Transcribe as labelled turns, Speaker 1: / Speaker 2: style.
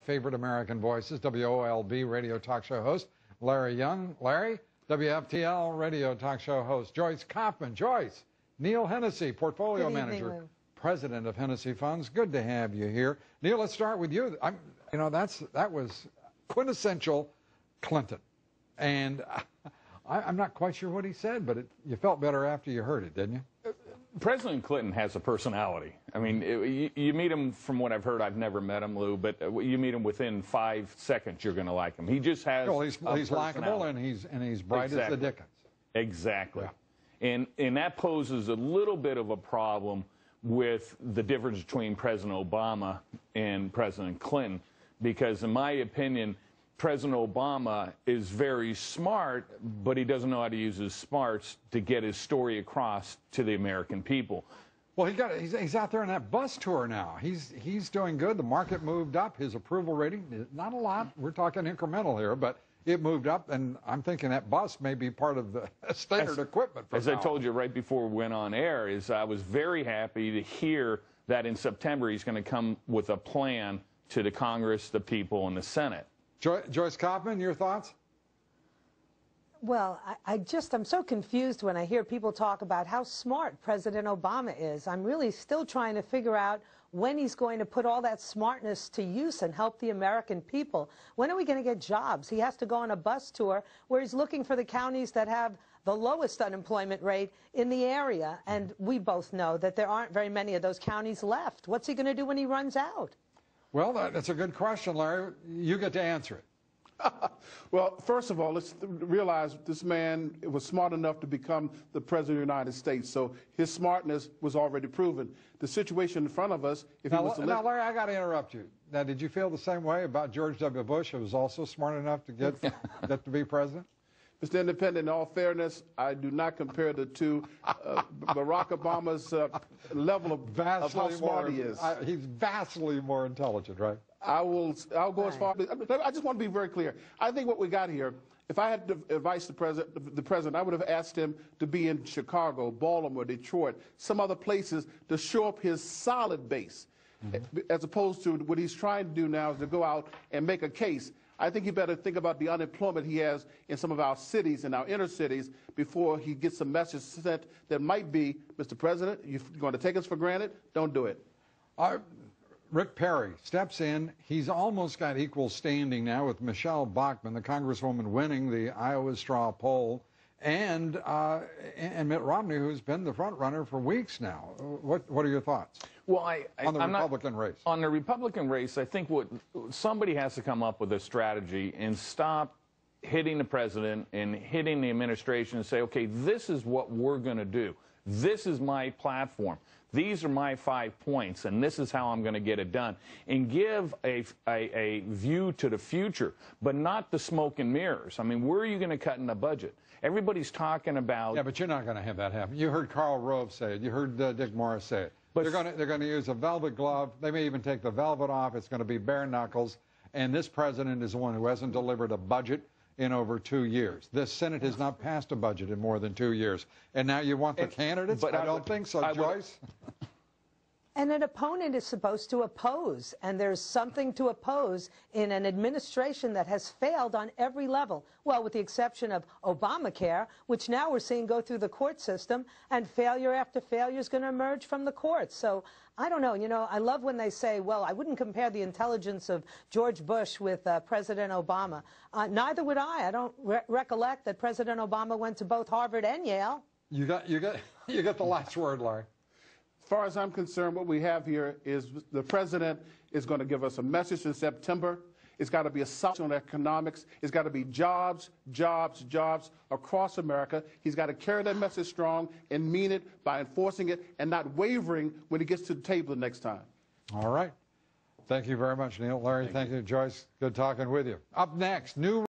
Speaker 1: Favorite American Voices, WOLB radio talk show host, Larry Young. Larry, WFTL radio talk show host, Joyce Kaufman. Joyce, Neil Hennessy, portfolio manager, president of Hennessy Funds. Good to have you here. Neil, let's start with you. That was quintessential Clinton. And I'm not quite sure what he said, but you felt better after you heard it, didn't you?
Speaker 2: President Clinton has a personality. I mean, you meet him, from what I've heard, I've never met him, Lou, but you meet him within 5 seconds, you're going to like him. He just has
Speaker 1: he's likable and he's bright as the Dickens.
Speaker 2: Exactly. Yeah. And that poses a little bit of a problem with the difference between President Obama and President Clinton, because in my opinion, President Obama is very smart, but he doesn't know how to use his smarts to get his story across to the American people.
Speaker 1: Well, he's out there on that bus tour now. He's doing good. The market moved up. His approval rating, not a lot. We're talking incremental here, but it moved up, and I'm thinking that bus may be part of the standard equipment.
Speaker 2: As I told you right before we went on air, I was very happy to hear that in September he's going to come with a plan to the Congress, the people, and the Senate.
Speaker 1: Joyce Kaufman, your thoughts?
Speaker 3: Well, I'm so confused when I hear people talk about how smart President Obama is. I'm really still trying to figure out when he's going to put all that smartness to use and help the American people. When are we going to get jobs? He has to go on a bus tour where he's looking for the counties that have the lowest unemployment rate in the area. And we both know that there aren't very many of those counties left. What's he going to do when he runs out?
Speaker 1: Well, that's a good question, Larry. You get to answer it.
Speaker 4: Well, first of all, let's realize this man was smart enough to become the President of the United States, so his smartness was already proven. The situation in front of us, if he was to
Speaker 1: now, Larry, I got to interrupt you. Now, did you feel the same way about George W. Bush, who was also smart enough to get to be president?
Speaker 4: Mr. Independent, in all fairness, I do not compare the two. Barack Obama's level of how smart he is.
Speaker 1: He's vastly more intelligent, right?
Speaker 4: I'll go as far. I just want to be very clear. I think what we got here, if I had to advise the president, I would have asked him to be in Chicago, Baltimore, Detroit, some other places to show up his solid base, as opposed to what he's trying to do now is to go out and make a case. I think he better think about the unemployment he has in some of our cities and our inner cities before he gets a message sent that might be, Mr. President, you're going to take us for granted? Don't do it.
Speaker 1: Rick Perry steps in. He's almost got equal standing now with Michelle Bachmann, the congresswoman winning the Iowa straw poll, and Mitt Romney, who's been the front runner for weeks now. What are your thoughts?
Speaker 2: Well,
Speaker 1: on the Republican race.
Speaker 2: On the Republican race, I think somebody has to come up with a strategy and stop hitting the president and hitting the administration and say, okay, this is what we're going to do. This is my platform. These are my 5 points, and this is how I'm going to get it done. And give a view to the future, but not the smoke and mirrors. I mean, where are you going to cut in the budget? Everybody's talking about...
Speaker 1: Yeah, but you're not going to have that happen. You heard Karl Rove say it. You heard Dick Morris say it. But they're going to use a velvet glove. They may even take the velvet off. It's going to be bare knuckles. And this president is the one who hasn't delivered a budget in over 2 years. This Senate has not passed a budget in more than 2 years. And now you want the candidates? But I don't think so, Joyce.
Speaker 3: And an opponent is supposed to oppose, and there's something to oppose in an administration that has failed on every level. Well, with the exception of Obamacare, which now we're seeing go through the court system, and failure after failure is going to emerge from the courts. So I don't know. You know, I love when they say, well, I wouldn't compare the intelligence of George Bush with President Obama. Neither would I. I don't recollect that President Obama went to both Harvard and Yale.
Speaker 1: You got the last word, Larry.
Speaker 4: As far as I'm concerned, what we have here is the president is going to give us a message in September. It's got to be a solid on economics. It's got to be jobs, jobs, jobs across America. He's got to carry that message strong and mean it by enforcing it and not wavering when he gets to the table the next time.
Speaker 1: All right. Thank you very much, Neil. Larry, thank you, Joyce. Good talking with you. Up next, new